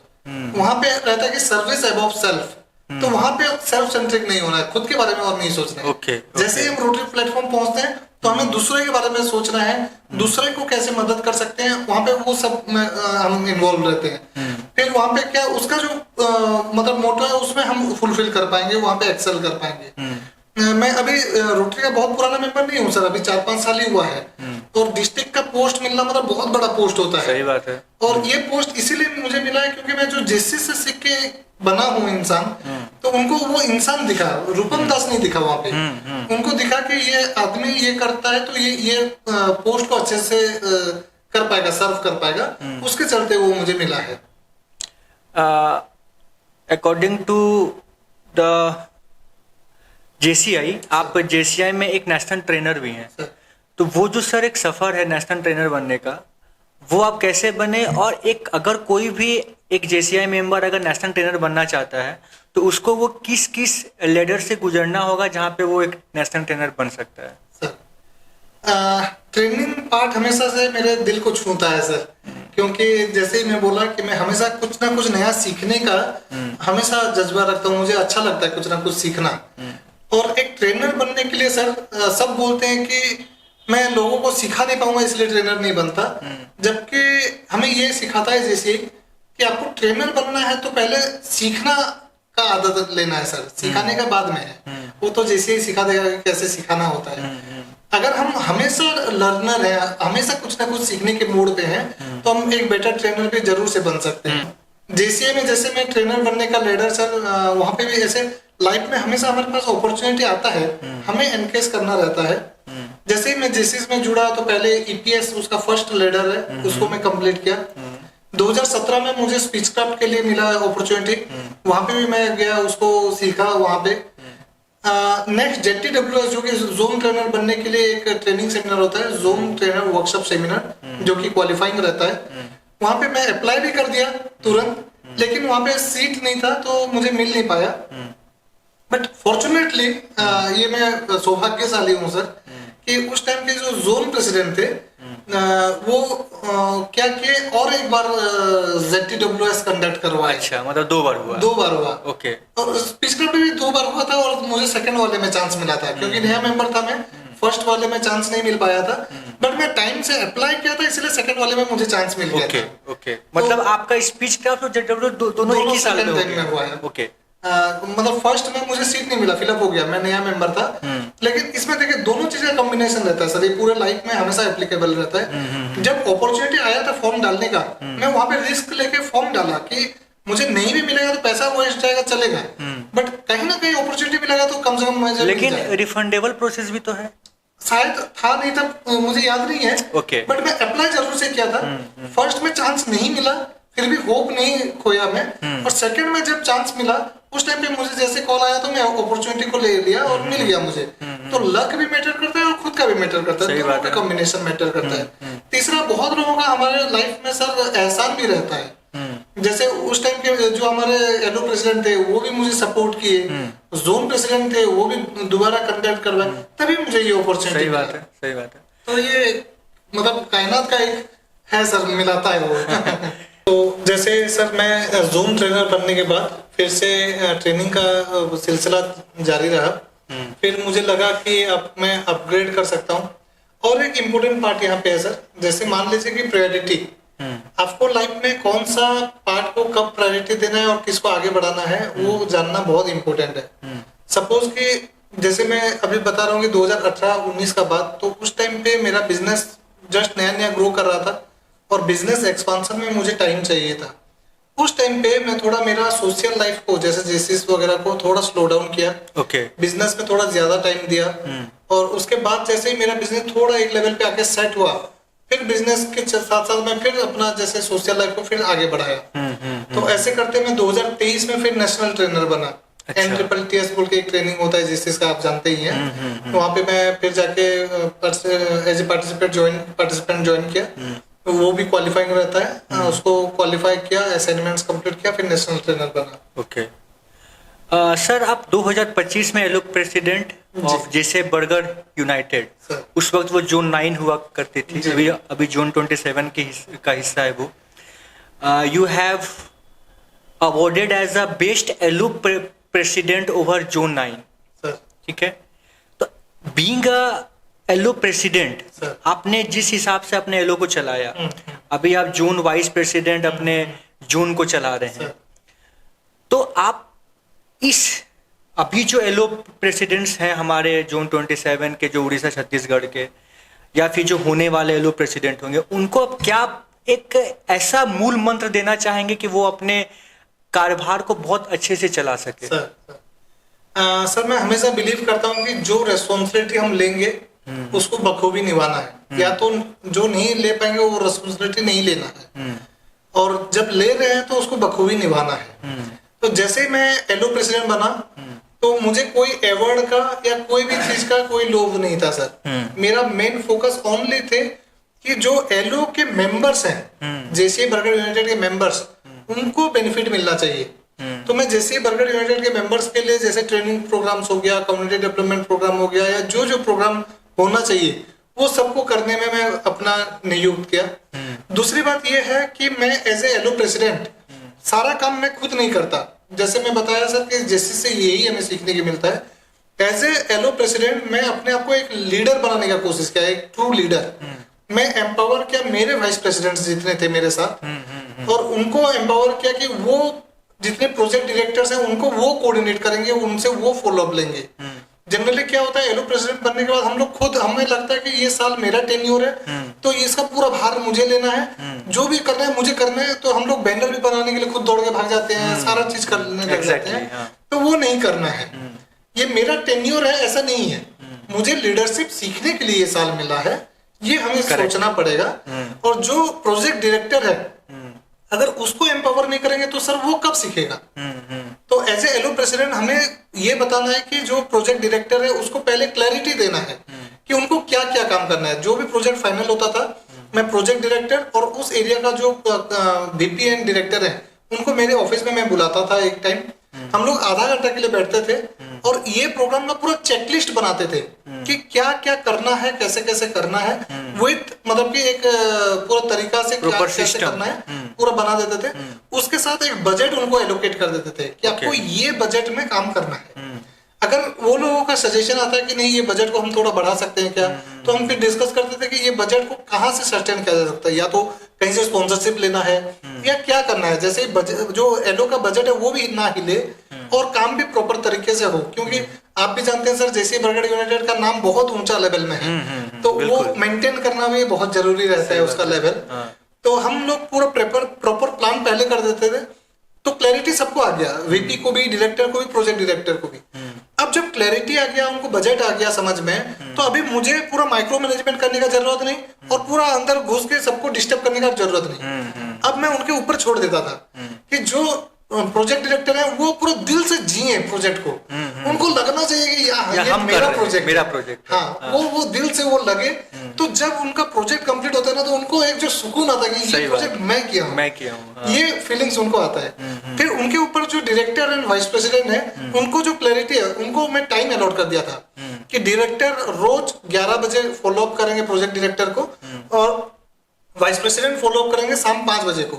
वहां पे रहता है कि सर्विस अबव सेल्फ। तो वहां पे सेल्फ सेंट्रिक नहीं होना है, खुद के बारे में और नहीं सोचना है। Okay, जैसे ही हम रोटरी प्लेटफॉर्म पहुंचते हैं तो हमें दूसरे के बारे में सोचना है, दूसरे को कैसे मदद कर सकते हैं, वहां पे वो सब में हम इन्वॉल्व रहते हैं। फिर वहां पे क्या उसका जो मतलब मोटो है उसमें हम फुलफिल कर पाएंगे, वहां पे एक्सेल कर पाएंगे। मैं अभी रोटरी का बहुत पुराना मेंबर नहीं हूँ सर, अभी 4-5 साल ही हुआ है। और डिस्ट्रिक्ट का पोस्ट मिलना मतलब बहुत बड़ा पोस्ट होता है। सही बात है। और ये पोस्ट इसीलिए मुझे मिला है क्योंकि मैं जो जेसी से सीख के बना हूँ इंसान, तो उनको वो इंसान दिखा, रूपम दास नहीं दिखा वहां पे। उनको दिखा कि ये आदमी ये करता है तो ये पोस्ट को अच्छे से कर पाएगा, सर्व कर पाएगा। उसके चलते वो मुझे मिला है। अकॉर्डिंग टू द JCI, आप JCI में एक नेशनल ट्रेनर भी हैं। सर। तो वो जो सर एक सफर है नेशनल ट्रेनर बनने का, वो आप कैसे बने? और एक अगर कोई भी एक JCI मेंबर अगर नेशनल ट्रेनर बनना चाहता है तो उसको वो किस किस लेडर से गुजरना होगा जहाँ पे वो एक नेशनल ट्रेनर बन सकता है? सर ट्रेनिंग पार्ट हमेशा से मेरे दिल को छूता है सर, क्योंकि जैसे ही मैं बोला कि मैं हमेशा कुछ ना कुछ नया सीखने का हमेशा जज्बा रखता हूँ। मुझे अच्छा लगता है कुछ ना कुछ सीखना। और एक ट्रेनर बनने के लिए सर सब बोलते हैं कि मैं लोगों को सिखा नहीं पाऊंगा इसलिए ट्रेनर नहीं बनता, जबकि हमें ये सिखाता है जैसे कि आपको ट्रेनर बनना है तो पहले सीखना का आदत लेना है सर, सिखाने का बाद में है। वो तो जैसे ही सिखा देगा कि कैसे सिखाना होता है। अगर हम हमेशा लर्नर है, हमेशा कुछ ना कुछ सीखने के मूड पे हैं, तो हम एक बेटर ट्रेनर भी जरूर से बन सकते हैं। JCI में जैसे मैं ट्रेनर बनने का लेडर सर, वहां पे भी ऐसे लाइफ में हमेशा हमारे पास अपॉर्चुनिटी आता है, हमें एनकेज करना रहता है। जैसे ही मैं JCS में जुड़ा तो पहले EPS उसका फर्स्ट लेडर है, उसको मैं कंप्लीट किया। 2017 में मुझे स्पीच क्राफ्ट के लिए मिला अपॉर्चुनिटी, वहां पे भी मैं गया, उसको सीखा वहां पे। नेक्स्ट ZTWS जो कि जोन ट्रेनर बनने के लिए एक ट्रेनिंग सेमिनार होता है, जोन ट्रेनर वर्कशॉप सेमिनार, जो कि क्वालिफाइंग रहता है। वहां पे मैं अप्लाई भी कर दिया तुरंत, लेकिन वहां पे सीट नहीं था तो मुझे मिल नहीं पाया। बट फॉर्चुनेटली ये मैं सौभाग्यशाली हूँ सर कि उस टाइम के जो जोन प्रेसिडेंट थे वो क्या किए और एक बार ZTWS कंडक्ट करवाए। अच्छा, मतलब 2 बार हुआ? 2 बार हुआ। ओके। और पिछले में भी 2 बार हुआ था और मुझे सेकंड वाले में चांस मिला था, क्योंकि नया मेंबर था मैं, फर्स्ट वाले में चांस नहीं मिल पाया था, बट मैं टाइम से अप्लाई किया था, इसलिए सेकंड वाले में मुझे चांस मिल गया था। ओके, मतलब आपका स्पीच क्राफ्ट और ZW दोनों एक ही साल में हुआ है। ओके। मतलब फर्स्ट में मुझे सीट नहीं मिला, फिलअप हो गया, मैं नया मेंबर था। लेकिन इसमें देखिए दोनों चीजें का कॉम्बिनेशन रहता है सर, ये पूरे लाइफ में हमेशा एप्लीकेबल रहता है। जब अपॉर्चुनिटी आया था फॉर्म डालने का, मैं वहां पे रिस्क लेके फॉर्म डाला कि मुझे नहीं भी मिलेगा तो पैसा वेस्ट जाएगा, चलेगा, बट कहीं ना कहीं अपॉर्चुनिटी मिलेगा तो कम से कम मुझे। लेकिन रिफंडेबल प्रोसेस भी तो है शायद, था नहीं था, मुझे याद नहीं है। ओके। बट मैं अप्लाई जरूर से किया था। फर्स्ट में चांस नहीं मिला, फिर भी होप नहीं खोया मैं, और सेकंड में जब चांस मिला उस टाइम पे मुझे जैसे कॉल आया तो मैं अपॉर्चुनिटी को ले लिया और मिल गया मुझे। तो लक भी मैटर करता है और खुद का भी मैटर करता है, दोनों का कॉम्बिनेशन मैटर करता है। तीसरा, बहुत लोगों का हमारे लाइफ में सर एहसान भी रहता है। जैसे उस टाइम के जो हमारे एलो प्रेसिडेंट थे वो भी मुझे सपोर्ट किए, जोन प्रेसिडेंट थे वो भी दोबारा कंडक्ट करवाए, तभी मुझे ये अपॉर्चुनिटी। सही बात है, सही बात है। तो ये मतलब कायनात का एक है सर, मिलाता है वो। तो जैसे सर मैं जूम ट्रेनर बनने के बाद फिर से ट्रेनिंग का सिलसिला जारी रहा। फिर मुझे लगा कि अब मैं अपग्रेड कर सकता हूँ। और एक इम्पोर्टेंट पार्ट यहाँ पे है सर, जैसे मान लीजिए कि प्रायोरिटी, आपको लाइफ में कौन सा पार्ट को कब प्रायोरिटी देना है और किसको आगे बढ़ाना है वो जानना बहुत इम्पोर्टेंट है। सपोज कि जैसे मैं अभी बता रहा हूँ कि 2018-19 का बाद, तो उस टाइम पे मेरा बिजनेस जस्ट नया नया ग्रो कर रहा था और बिजनेस एक्सपांशन में मुझे टाइम चाहिए था। उस टाइम पे मैं थोड़ा मेरा सोशल लाइफ को, जैसे जेसीस वगैरह को थोड़ा स्लो डाउन किया। ओके। बिजनेस में थोड़ा ज्यादा टाइम दिया। और उसके बाद जैसे ही मेरा बिजनेस थोड़ा एक लेवल पे आके सेट हुआ, फिर बिजनेस के साथ साथ मैं फिर अपना जैसे सोशल लाइफ को फिर आगे बढ़ाया। तो ऐसे करते मैं 2023 में फिर नेशनल ट्रेनर बना। NTTS बोल के एक ट्रेनिंग होता है जिसका आप जानते ही हैं। वहाँ पे मैं फिर जाके एज ए पार्टिसिपेंट ज्वाइन किया। वो भी क्वालिफाइंग रहता है, उसको क्वालिफाई किया, असाइनमेंट्स कंप्लीट किया, फिर नेशनल ट्रेनर बना। ओके। सर आप 2025 में एलो प्रेसिडेंट ऑफ जैसे बर्गर यूनाइटेड, उस वक्त वो जोन 9 हुआ करती थी, अभी जोन 27 का हिस्सा है वो। You have awarded as a best LO president over zone 9, ठीक है। तो बीइंग अ एलो प्रेसिडेंट, आपने जिस हिसाब से अपने एलो को चलाया, अभी आप जोन वाइस प्रेसिडेंट अपने जोन को चला रहे हैं, तो आप इस अभी जो एलो प्रेसिडेंट्स हैं हमारे जोन 27 के, जो उड़ीसा छत्तीसगढ़ के, या फिर जो होने वाले एलो प्रेसिडेंट होंगे, उनको अब क्या एक ऐसा मूल मंत्र देना चाहेंगे कि वो अपने कार्यभार को बहुत अच्छे से चला सके? सर मैं हमेशा बिलीव करता हूँ कि जो रेस्पॉन्सिबिलिटी हम लेंगे उसको बखूबी निभाना है। या तो जो नहीं ले पाएंगे वो रेस्पॉन्सिबिलिटी नहीं लेना है, और जब ले रहे हैं तो उसको बखूबी निभाना है। तो जैसे ही मैं एलो प्रेसिडेंट बना तो मुझे कोई अवार्ड का या कोई भी चीज का कोई लोभ नहीं था सर। मेरा मेन फोकस ओनली थे कि जो एलो के मेंबर्स हैं, जेसीए बर्गर यूनाइटेड के मेंबर्स, उनको बेनिफिट मिलना चाहिए। तो मैं जेसीए बर्गर यूनाइटेड के मेंबर्स के लिए जैसे ट्रेनिंग प्रोग्राम्स हो गया, कम्युनिटी डेवलपमेंट प्रोग्राम हो गया, या जो प्रोग्राम होना चाहिए वो सबको करने में मैं अपना नियुक्त किया। दूसरी बात यह है कि मैं एज ए एलो प्रेसिडेंट सारा काम मैं खुद नहीं करता। जैसे मैं बताया सर कि जैसे से यही हमें सीखने की मिलता है। एज ए एलो प्रेसिडेंट मैं अपने आप को एक लीडर बनाने का कोशिश किया, एक ट्रू लीडर। मैं एम्पावर किया मेरे वाइस प्रेसिडेंट्स जितने थे मेरे साथ, और उनको एम्पावर किया कि वो जितने प्रोजेक्ट डायरेक्टर्स हैं उनको वो कोऑर्डिनेट करेंगे, उनसे वो फॉलो अप लेंगे। जनरली क्या होता है, एलो प्रेसिडेंट बनने के बाद हम लोग खुद, हमें लगता है कि ये साल मेरा टेन्योर है तो इसका पूरा भार मुझे लेना है, जो भी करना है मुझे करना है। तो हम लोग बैनर भी बनाने के लिए खुद दौड़ के भाग जाते हैं, सारा चीज करने लग जाते हैं। तो वो नहीं करना है, ये मेरा टेन्योर है ऐसा नहीं है। मुझे लीडरशिप सीखने के लिए ये साल मिला है, ये हमें सोचना पड़ेगा। और जो प्रोजेक्ट डायरेक्टर है अगर उसको एम्पावर नहीं करेंगे तो सर वो कब सीखेगा। तो एज ए एलो प्रेसिडेंट हमें ये बताना है कि जो प्रोजेक्ट डायरेक्टर है उसको पहले क्लैरिटी देना है कि उनको क्या क्या काम करना है। जो भी प्रोजेक्ट फाइनल होता था, मैं प्रोजेक्ट डायरेक्टर और उस एरिया का जो VP एंड डायरेक्टर है उनको मेरे ऑफिस में मैं बुलाता था एक टाइम, हम लोग आधा घंटा के लिए बैठते थे और ये प्रोग्राम का पूरा चेकलिस्ट बनाते थे कि क्या क्या करना है, कैसे कैसे करना है, विथ मतलब कि एक पूरा तरीका से क्या कैसे करना है पूरा बना देते थे। उसके साथ एक बजट उनको एलोकेट कर देते थे कि आपको ये बजट में काम करना है। अगर वो लोगों का सजेशन आता है कि नहीं ये बजट को हम थोड़ा बढ़ा सकते हैं क्या, तो हम फिर डिस्कस करते थे कि ये बजट को कहाँ से सस्टेन किया जा सकता है, या तो कहीं से स्पॉन्सरशिप लेना है या क्या करना है। जैसे जो एलो का बजट है वो भी ना हिले और काम भी प्रॉपर तरीके से हो, क्योंकि आप भी जानते हैं सर जेसी बरगढ़ यूनाइटेड का नाम बहुत ऊंचा लेवल में है, तो वो मेंटेन करना भी बहुत जरूरी रहता है उसका लेवल। तो हम लोग पूरा प्रॉपर प्लान पहले कर देते थे, तो क्लैरिटी सबको आ गया, वीपी को भी, डायरेक्टर को भी, प्रोजेक्ट डायरेक्टर को भी। अब जब क्लैरिटी आ गया, उनको बजट आ गया समझ में, तो अभी मुझे पूरा माइक्रो मैनेजमेंट करने का जरूरत नहीं और पूरा अंदर घुस के सबको डिस्टर्ब करने का जरूरत नहीं। अब मैं उनके ऊपर छोड़ देता था कि जो प्रोजेक्ट डायरेक्टर है वो पूरा दिल से जिए प्रोजेक्ट को, उनको लगना चाहिए कि ये मेरा प्रोजेक्ट। हाँ, वो दिल से वो लगे, तो जब उनका प्रोजेक्ट कंप्लीट होता है ना, तो उनको एक जो सुकून आता है कि ये प्रोजेक्ट मैं किया हूँ, ये फीलिंग्स उनको आता है। फिर उनके ऊपर जो डायरेक्टर एंड वाइस प्रेसिडेंट है, उनको जो क्लैरिटी है, उनको मैं टाइम अलॉट कर दिया था कि डायरेक्टर रोज 11 बजे फॉलो अप करेंगे प्रोजेक्ट डायरेक्टर को और वाइस प्रेसिडेंट फॉलो अप करेंगे शाम 5 बजे को।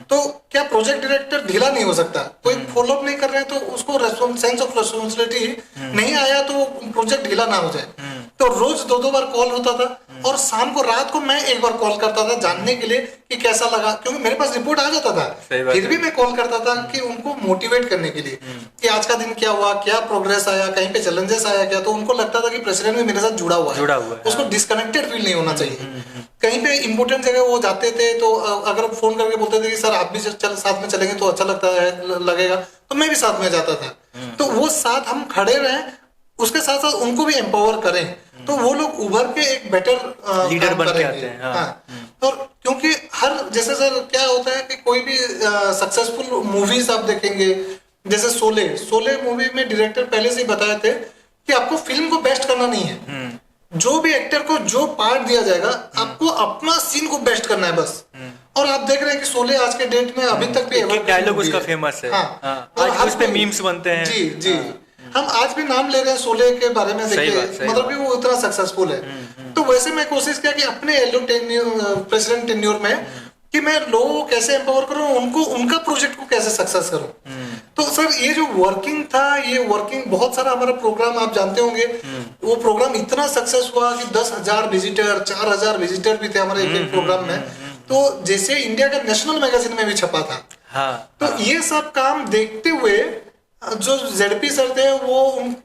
तो क्या प्रोजेक्ट डायरेक्टर ढीला नहीं हो सकता, कोई फॉलो अप नहीं कर रहे हैं तो उसको सेंस ऑफ रेस्पॉन्सिबिलिटी नहीं आया तो प्रोजेक्ट ढीला ना हो जाए। तो रोज 2-2 बार कॉल होता था और शाम को रात को मैं एक बार कॉल करता था जानने के लिए कि कैसा लगा, क्योंकि मेरे पास रिपोर्ट आ जाता था, फिर भी मैं कॉल करता था कि उनको मोटिवेट करने के लिए कि आज का दिन क्या हुआ, क्या प्रोग्रेस आया, कहीं पे चैलेंजेस आया क्या। तो उनको लगता था कि प्रेसिडेंट भी मेरे साथ जुड़ा हुआ है, उसको डिस्कनेक्टेड फील नहीं होना चाहिए। कहीं पे इंपोर्टेंट जगह वो जाते थे तो अगर फोन करके बोलते थे कि सर आप भी साथ में चलेंगे तो अच्छा लगेगा, तो मैं भी साथ में जाता था। तो वो साथ हम खड़े रहे, उसके साथ साथ उनको भी एम्पावर करें, तो वो लोग उभर के एक बेटर लीडर बन के आते हैं। हाँ। और क्योंकि हर जैसे सर क्या होता है कि कोई भी सक्सेसफुल मूवीज आप देखेंगे, जैसे शोले मूवी में डायरेक्टर पहले से ही बताए थे कि आपको फिल्म को बेस्ट करना नहीं है, जो भी एक्टर को जो पार्ट दिया जाएगा आपको अपना सीन को बेस्ट करना है बस। और आप देख रहे हैं कि शोले आज के डेट में अभी तक भी डायलॉग उसका फेमस है। हाँ, आज उस पे मीम्स बनते हैं। जी हम आज भी नाम ले रहे हैं शोले के बारे में, देखिए मतलब कि वो उतना सक्सेसफुल है। तो वैसे मैं कोशिश किया कि अपने एलो प्रेसिडेंट टेन्योर में कि मैं लोगों को कैसे एम्पावर करूं, उनको उनका प्रोजेक्ट को कैसे सक्सेस करूं। तो सर ये जो वर्किंग था, ये वर्किंग बहुत सारा हमारा प्रोग्राम आप जानते होंगे, वो प्रोग्राम इतना सक्सेस हुआ कि 10,000 विजिटर, 4,000 विजिटर भी थे हमारे एक प्रोग्राम में। तो जैसे इंडिया का नेशनल मैगजीन में भी छपा था। तो ये सब काम देखते हुए जो जेडपी सर थे वो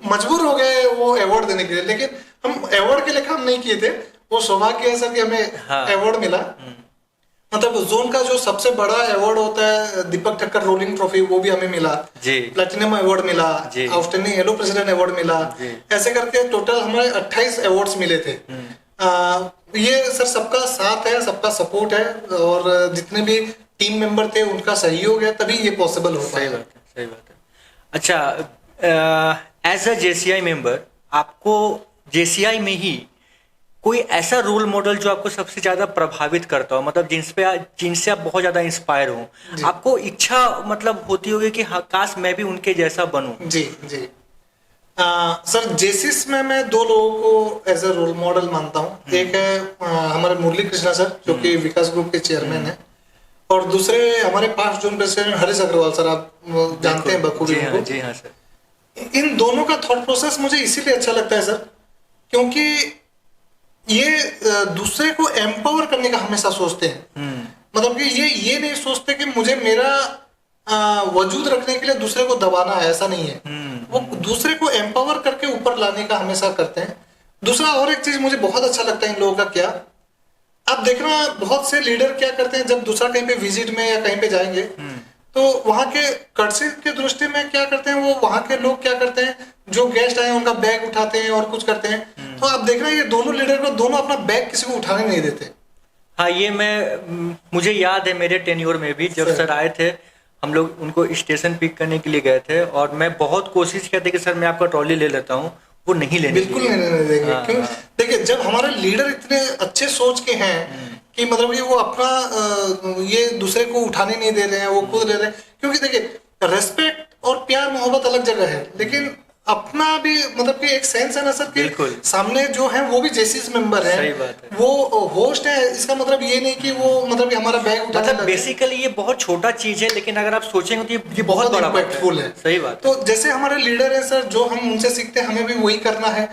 मजबूर हो गए वो अवार्ड देने के लिए, लेकिन हम अवार्ड के लिए काम नहीं किए थे। वो सौभाग्य है सर कि हमें अवार्ड मिला। मतलब जोन का जो सबसे बड़ा अवार्ड होता है दीपक ठक्कर रोलिंग ट्रॉफी, वो भी हमें मिला, प्लैटिनम अवार्ड मिला, आउटस्टैंडिंग येलो प्रेसिडेंट अवार्ड मिला, ऐसे करके टोटल हमें 28 अवार्ड्स मिले थे। ये सर सबका साथ है, सबका सपोर्ट है, और जितने भी टीम मेंबर थे उनका सहयोग है, तभी ये पॉसिबल हो पाया। सही बात है। अच्छा, एज अ जेसीआई मेंबर आपको जेसीआई में ही कोई ऐसा रोल मॉडल जो आपको सबसे ज्यादा प्रभावित करता हो, मतलब जिनसे आप बहुत ज्यादा इंस्पायर हो, आपको इच्छा मतलब होती होगी कि हाँ काश मैं भी उनके जैसा बनूं? जी सर जेसिस में मैं 2 लोगों को एज ए रोल मॉडल मानता हूँ। एक है हमारे मुरली कृष्णा सर जो कि विकास ग्रुप के चेयरमैन है, और दूसरे हमारे past zone president Harish Agarwal sir, आप जानते हैं बखूबी उनको। जी हाँ सर। इन दोनों का थॉट प्रोसेस मुझे इसीलिए अच्छा लगता है सर, क्योंकि ये दूसरे को एम्पावर करने का हमेशा सोचते हैं। मतलब कि ये नहीं सोचते कि मुझे मेरा वजूद रखने के लिए दूसरे को दबाना है, ऐसा नहीं है। वो दूसरे को एम्पावर करके ऊपर लाने का हमेशा करते हैं। दूसरा और एक चीज मुझे बहुत अच्छा लगता है इन लोगों का, क्या आप देखना बहुत से लीडर क्या करते हैं, जब दूसरा कहीं पे विजिट में या कहीं पे जाएंगे तो वहां के कर्टसी की दृष्टि में क्या करते हैं, वो वहां के लोग क्या करते हैं, जो गेस्ट आए उनका बैग उठाते हैं और कुछ करते हैं। तो आप देख रहे हैं ये दोनों लीडर को दोनों अपना बैग किसी को उठाने नहीं देते। हाँ, ये मुझे याद है मेरे टेन्योर में भी जब सर आए थे, हम लोग उनको स्टेशन पिक करने के लिए गए थे और मैं बहुत कोशिश किया था कि सर मैं आपका ट्रॉली ले लेता हूँ, वो नहीं लेने बिल्कुल नहीं देंगे। क्यों? देखिए जब हमारे लीडर इतने अच्छे सोच के हैं कि मतलब ये वो अपना ये दूसरे को उठाने नहीं दे रहे हैं, वो खुद ले रहे हैं। क्योंकि देखिए रेस्पेक्ट और प्यार मोहब्बत अलग जगह है, लेकिन अपना भी मतलब कि एक सेंस है ना सर कि बिल्कुल। सामने जो है वो भी जेसीस मेंबर है, सही बात है। वो होस्ट है, इसका मतलब ये नहीं कि वो मतलब कि हमारा बैग उठाने मतलब लगे। बेसिकली ये बहुत छोटा चीज है, लेकिन अगर आप सोचेंगे तो ये बहुत बड़ा बात इम्पैक्टफुल है। सही बात। तो जैसे हमारे लीडर है सर, जो हम उनसे सीखते हैं हमें भी वही करना है।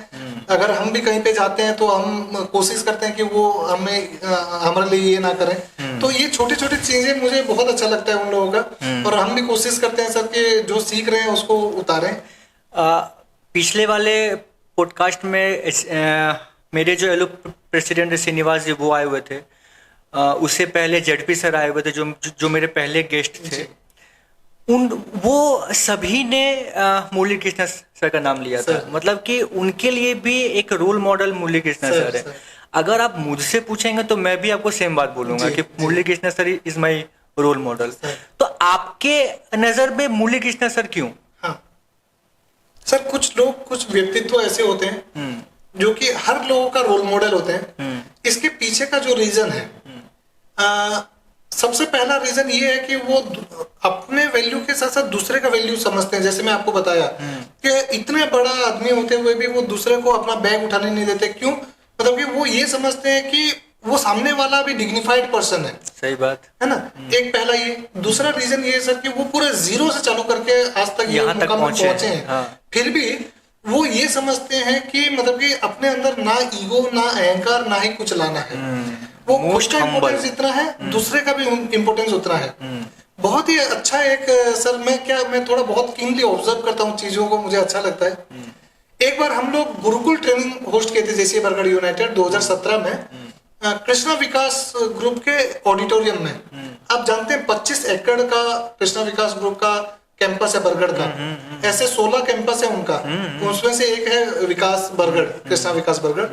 अगर हम भी कहीं पे जाते हैं तो हम कोशिश करते हैं कि वो हमें हमारे लिए ये ना करें। तो ये छोटी छोटी चीजें मुझे बहुत अच्छा लगता है उन लोगों का, और हम भी कोशिश करते हैं सर कि जो सीख रहे हैं उसको उतारें। पिछले वाले पॉडकास्ट में मेरे जो एलो प्रेसिडेंट श्रीनिवास जी वो आए हुए थे, उससे पहले जेडपी सर आए हुए थे जो मेरे पहले गेस्ट थे। वो सभी ने मुरली कृष्णा सर का नाम लिया था, मतलब कि उनके लिए भी एक रोल मॉडल मुरली कृष्णा सर है। अगर आप मुझसे पूछेंगे तो मैं भी आपको सेम बात बोलूंगा कि Murali Krishna sir is my role model. तो आपके नजर में मुरली कृष्णा सर क्यों? सर कुछ लोग, कुछ व्यक्तित्व ऐसे होते हैं जो कि हर लोगों का रोल मॉडल होते हैं। इसके पीछे का जो रीजन है, सबसे पहला रीजन ये है कि वो अपने वैल्यू के साथ साथ दूसरे का वैल्यू समझते हैं। जैसे मैं आपको बताया कि इतने बड़ा आदमी होते हुए भी वो दूसरे को अपना बैग उठाने नहीं देते। क्यों? मतलब कि वो ये समझते हैं कि वो सामने वाला भी डिग्निफाइड पर्सन है। सही बात है ना। एक पहला ये। दूसरा रीजन ये है सर कि वो पूरे जीरो से चालू करके आज तक ये मुकाम पहुंचे हैं। फिर भी वो ये समझते हैं कि मतलब कि अपने अंदर ना ईगो, ना अहंकार, ना ही कुछ लाना है। वो खुद का इम्पोर्टेंस इतना है, दूसरे का भी इम्पोर्टेंस उतना है। बहुत ही अच्छा एक सर, मैं थोड़ा बहुत कीनली ऑब्जर्व करता हूँ चीजों को, मुझे अच्छा लगता है। एक बार हम लोग गुरुकुल ट्रेनिंग होस्ट किए थे जेसीए बरगढ़ यूनाइटेड 2017 में कृष्णा विकास ग्रुप के ऑडिटोरियम में। आप जानते हैं 25 एकड़ का कृष्णा विकास ग्रुप का कैंपस है बरगढ़ का। ऐसे 16 कैंपस है उनका, उसमें से एक है विकास बरगढ़, कृष्णा विकास बरगढ़।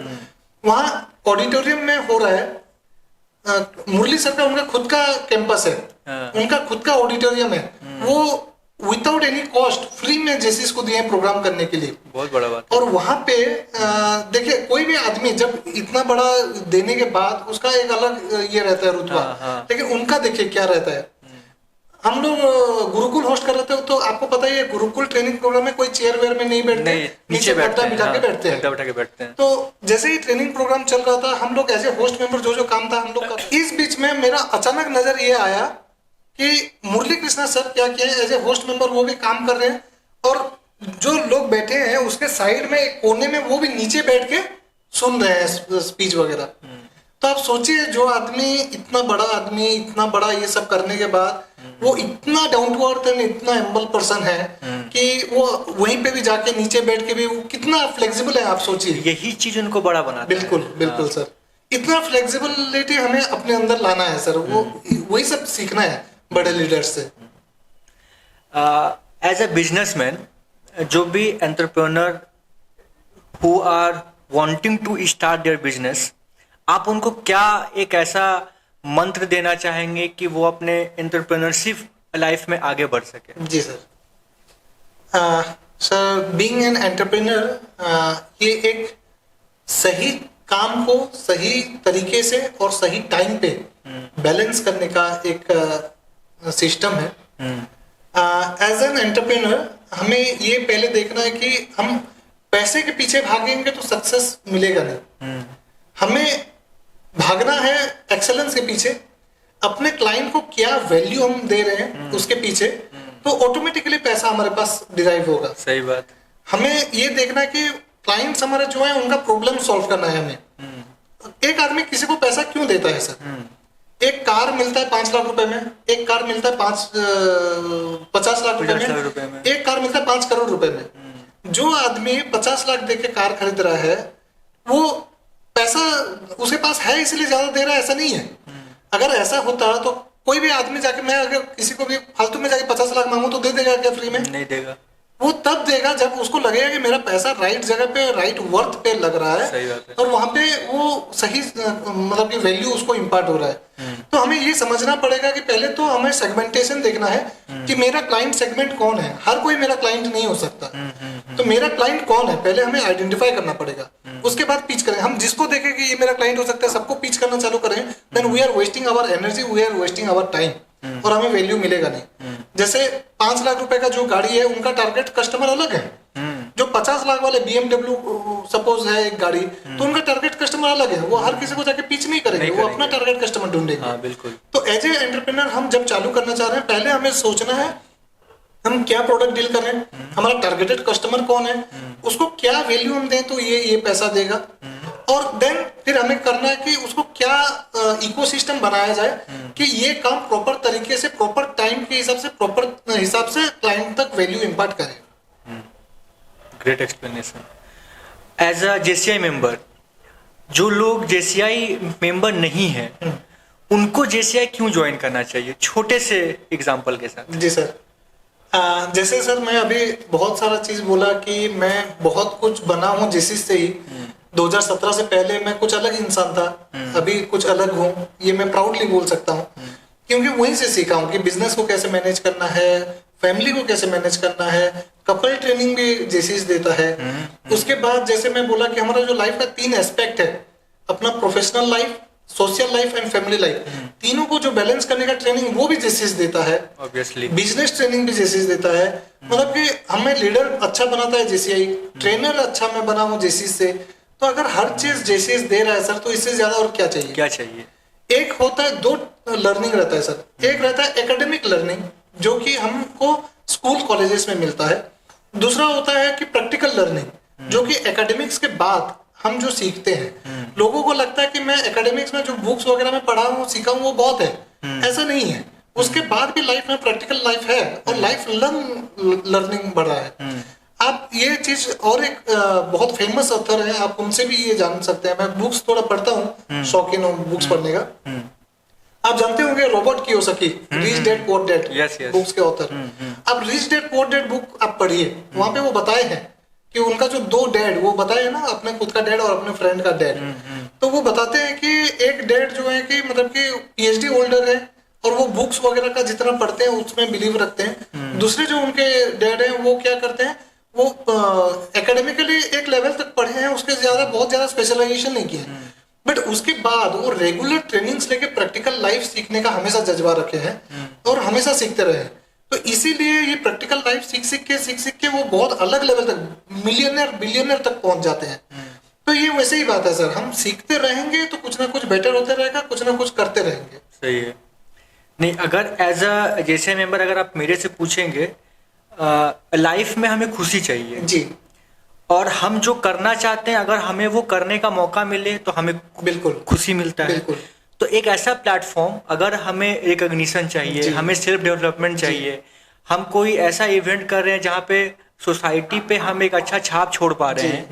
वहां ऑडिटोरियम में हो रहा है। मुरली सर का उनका खुद का कैंपस है, उनका खुद का ऑडिटोरियम है। वो विदाउट एनी कॉस्ट फ्री में जेसीस को दिए प्रोग्राम करने के लिए। बहुत बड़ा बात। और वहां पे देखिए कोई भी आदमी जब इतना बड़ा देने के बाद उसका एक अलग ये रहता है रुतबा, लेकिन उनका देखिए क्या रहता है। हम लोग गुरुकुल होस्ट कर रहे थे तो आपको पता ही है गुरुकुल ट्रेनिंग प्रोग्राम में कोई चेयर वेयर में नहीं बैठते, नीचे बिठा के बैठते हैं। तो जैसे ही ट्रेनिंग प्रोग्राम चल रहा था, हम लोग एज ए होस्ट मेंबर जो काम था हम लोग का, इस बीच में मेरा अचानक नजर ये आया कि मुरली कृष्णा सर क्या किया है, एज ए होस्ट मेंबर वो भी काम कर रहे हैं, और जो लोग बैठे हैं उसके साइड में एक कोने में वो भी नीचे बैठ के सुन रहे हैं स्पीच वगैरह। तो आप सोचिए, जो आदमी इतना बड़ा ये सब करने के बाद वो इतना डाउन टू अर्थ एंड इतना हम्बल पर्सन है कि वो वहीं पे भी जाके नीचे बैठ के भी वो कितना फ्लेक्सिबल है। आप सोचिए, यही चीज उनको बड़ा बनाता बिल्कुल बिल्कुल सर। इतना फ्लेक्सिबिलिटी हमें अपने अंदर लाना है सर, वो वही सब सीखना है बड़े लीडर्स से। एज ए बिजनेसमैन, जो भी entrepreneur who are wanting to start their business, आप उनको क्या एक ऐसा मंत्र देना चाहेंगे कि वो अपने एंटरप्रेन्योरशिप लाइफ में आगे बढ़ सके? जी sir. Sir, being an entrepreneur ये एक सही काम को सही तरीके से और सही टाइम पे बैलेंस करने का एक सिस्टम है। एज एन एंटरप्रेन्योर हमें ये पहले देखना है कि हम पैसे के पीछे भागेंगे तो सक्सेस मिलेगा नहीं। हमें भागना है एक्सेलेंस के पीछे, अपने क्लाइंट को क्या वैल्यू हम दे रहे हैं उसके पीछे, तो ऑटोमेटिकली पैसा हमारे पास डिराइव होगा। सही बात। हमें ये देखना है कि क्लाइंट्स हमारे जो है उनका प्रॉब्लम सॉल्व करना है हमें। एक आदमी किसी को पैसा क्यों देता है सर? एक कार मिलता है 5 लाख रुपए में, एक कार मिलता है 50 लाख रुपए में, एक कार मिलता है 5 करोड़ रुपए में। जो आदमी 50 लाख देके कार खरीद रहा है, वो पैसा उसके पास है इसलिए ज्यादा दे रहा है, ऐसा नहीं है। अगर ऐसा होता तो कोई भी आदमी जाके, मैं अगर किसी को भी फालतू में जाके 50 लाख मांगू तो दे देगा क्या फ्री में? नहीं देगा। वो तब देगा जब उसको लगेगा कि मेरा पैसा राइट जगह पे, राइट वर्थ पे लग रहा है। सही बात है। और वहां पे वो सही मतलब कि वैल्यू उसको इम्पार्ट हो रहा है। तो हमें ये समझना पड़ेगा कि पहले तो हमें सेगमेंटेशन देखना है कि मेरा क्लाइंट सेगमेंट कौन है। हर कोई मेरा क्लाइंट नहीं हो सकता, तो मेरा क्लाइंट कौन है पहले हमें आइडेंटिफाई करना पड़ेगा। उसके बाद पिच करें। हम जिसको देखें कि ये मेरा क्लाइंट हो सकता है, सबको पिच करना चालू करें, then we are wasting our energy, we are wasting our time, और हमें वैल्यू मिलेगा नहीं। जैसे 5 लाख रुपए का जो गाड़ी है उनका टारगेट कस्टमर अलग है, जो 50 लाख वाले BMW सपोज है एक गाड़ी, तो उनका टारगेट कस्टमर अलग है, वो हर किसी को जाके पिच नहीं करेंगे, वो अपना टारगेट कस्टमर ढूंढेंगे। हाँ, बिल्कुल। तो एज ए एंटरप्रेन्योर हम जब चालू करना चाह रहे हैं, पहले हमें सोचना है हम क्या प्रोडक्ट डील कर रहे हैं, हमारा टारगेटेड कस्टमर कौन है, उसको क्या वैल्यू हम दें तो ये पैसा देगा, और देन फिर हमें करना है कि उसको क्या इकोसिस्टम बनाया जाए कि ये काम प्रॉपर तरीके से, प्रॉपर टाइम के हिसाब से, प्रॉपर हिसाब से क्लाइंट तक वैल्यू इम्पार्ट करे। Great explanation. As a JCI member, जो लोग JCI मेंबर नहीं है उनको JCI क्यों ज्वाइन करना चाहिए, छोटे से एग्जांपल के साथ? जी सर, जैसे सर मैं अभी बहुत सारा चीज बोला कि मैं बहुत कुछ बना हूँ JCI से ही। 2017 से पहले मैं कुछ अलग इंसान था, अभी कुछ अलग हूँ, ये मैं प्राउडली बोल सकता हूँ, क्योंकि वहीं से सीखा हूँ कि बिजनेस को कैसे मैनेज करना है, फैमिली को कैसे मैनेज करना है, कपल ट्रेनिंग भी JCI देता है। उसके बाद जैसे मैं बोला कि हमारा जो लाइफ का 3 एस्पेक्ट है, अपना professional life, social life and family life, तीनों को जो बैलेंस करने का ट्रेनिंग वो भी JCI देता है। ऑब्वियसली बिजनेस ट्रेनिंग भी JCI देता है, मतलब कि हमें लीडर अच्छा बनाता है JCI, ट्रेनर अच्छा मैं बना हूँ JCI से। तो अगर हर चीज JCI दे रहा है सर, तो इससे ज्यादा और क्या चाहिए? क्या चाहिए? एक होता है, 2 लर्निंग रहता है सर, एक रहता है एकेडमिक लर्निंग जो कि हमको स्कूल कॉलेजेस में मिलता है, दूसरा होता है कि प्रैक्टिकल लर्निंग जो कि एकेडमिक्स के बाद हम जो सीखते हैं। लोगों को लगता है कि मैं एकेडमिक्स में जो बुक्स वगैरह में पढ़ा हूँ, सीखा हूँ, वो बहुत है, ऐसा नहीं है। उसके बाद भी लाइफ में प्रैक्टिकल लाइफ है और लाइफ लर्निंग बढ़ रहा है। आप ये चीज, और एक बहुत फेमस ऑथर है, आप उनसे भी ये जान सकते हैं, मैं बुक्स थोड़ा पढ़ता हूँ, शौकीन हूँ बुक्स पढ़ने का। आप जानते होंगे Robert Kiyosaki, rich dad poor dad books के ऑथर। आप rich dad poor dad book आप पढ़िए, वहां पे वो बताए हैं कि उनका जो 2 डैड, वो बताए ना, अपने खुद का डैड और अपने फ्रेंड का डैड। तो वो बताते हैं कि एक डैड जो है कि मतलब कि PhD होल्डर है और वो बुक्स वगैरह का जितना पढ़ते हैं उसमें बिलीव रखते हैं। दूसरे जो उनके डैड हैं वो क्या करते हैं, वो एकेडमिकली एक लेवल तक पढ़े हैं, उसके ज्यादा बहुत ज्यादा स्पेशलाइजेशन नहीं किया, बट उसके बाद वो रेगुलर ट्रेनिंग्स लेके प्रैक्टिकल लाइफ सीखने का हमेशा जज्बा रखे हैं और हमेशा सीखते रहे। तो इसीलिए ये प्रैक्टिकल लाइफ सीख के वो बहुत अलग लेवल तक, मिलियनर बिलियनर तक पहुंच जाते हैं। तो ये वैसे ही बात है सर, हम सीखते रहेंगे तो कुछ ना कुछ बेटर होते रहेगा, कुछ ना कुछ करते रहेंगे। सही है। नहीं, अगर एज अ JCI मेंबर अगर आप मेरे से पूछेंगे, लाइफ में हमें खुशी चाहिए जी, और हम जो करना चाहते हैं अगर हमें वो करने का मौका मिले तो हमें बिल्कुल खुशी मिलता है। बिल्कुल। तो एक ऐसा प्लेटफॉर्म, अगर हमें रिकॉग्निशन चाहिए, हमें सेल्फ डेवलपमेंट चाहिए, हम कोई ऐसा इवेंट कर रहे हैं जहाँ पे सोसाइटी पे हम एक अच्छा छाप छोड़ पा रहे हैं,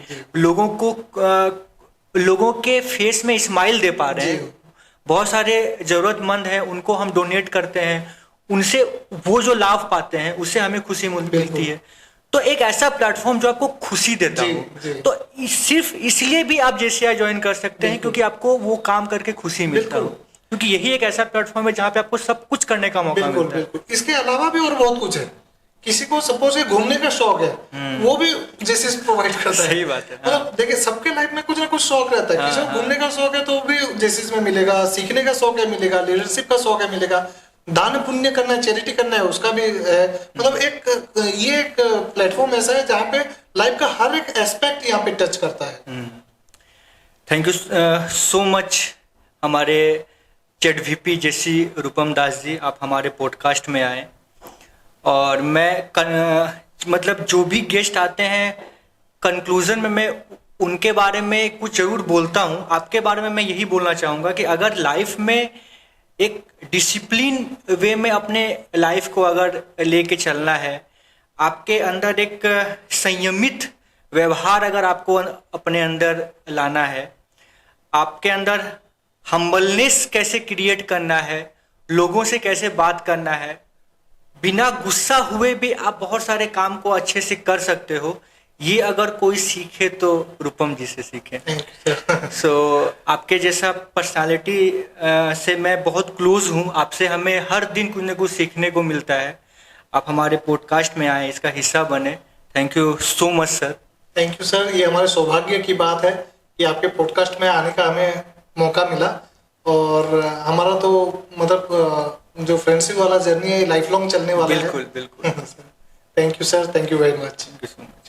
लोगों के फेस में स्माइल दे पा रहे हैं, बहुत सारे जरूरतमंद हैं उनको हम डोनेट करते हैं, उनसे वो जो लाभ पाते हैं उससे हमें खुशी मिलती है। तो एक ऐसा प्लेटफॉर्म जो आपको खुशी देता हो, तो सिर्फ इसलिए भी आप JCI ज्वाइन कर सकते हैं क्योंकि आपको वो काम करके खुशी मिलता हो, क्योंकि यही एक ऐसा प्लेटफॉर्म है जहाँ पे आपको सब कुछ करने का मौका मिलता है। इसके अलावा भी और बहुत कुछ है। किसी को सपोज घूमने का शौक है, वो भी JCI प्रोवाइड करता है। सही बात है। मतलब देखिए, सबके लाइफ में कुछ ना कुछ शौक रहता है। किसी को घूमने का शौक है तो भी JCI में मिलेगा, सीखने का शौक है मिलेगा, लीडरशिप का शौक है मिलेगा, दान पुण्य करना है, चैरिटी करना है, उसका भी है। मतलब ये एक प्लेटफॉर्म ऐसा है जहाँ पे लाइफ का हर एक एस्पेक्ट यहाँ पे टच करता है। थैंक यू सो मच हमारे चैट VP JC रूपम दास जी, आप हमारे पॉडकास्ट में आए। और मैं मतलब जो भी गेस्ट आते हैं, कंक्लूजन में मैं उनके बारे में कुछ जरूर बोलता हूँ। आपके बारे में मैं यही बोलना चाहूँगा कि अगर लाइफ में एक डिसिप्लिन वे में अपने लाइफ को अगर लेके चलना है, आपके अंदर एक संयमित व्यवहार अगर आपको अपने अंदर लाना है, आपके अंदर हम्बलनेस कैसे क्रिएट करना है, लोगों से कैसे बात करना है, बिना गुस्सा हुए भी आप बहुत सारे काम को अच्छे से कर सकते हो, ये अगर कोई सीखे तो रूपम जी से सीखे। सो आपके जैसा पर्सनालिटी से मैं बहुत क्लोज हूँ, आपसे हमें हर दिन कुछ न कुछ सीखने को मिलता है। आप हमारे पॉडकास्ट में आए, इसका हिस्सा बने। Thank you so much sir. Thank you sir, ये हमारे सौभाग्य की बात है कि आपके पॉडकास्ट में आने का हमें मौका मिला। और हमारा तो मतलब जो फ्रेंडशिप वाला जर्नी है लाइफ लॉन्ग चलने वाला है। बिल्कुल बिल्कुल। Thank you sir, thank you very much. Thank you so much.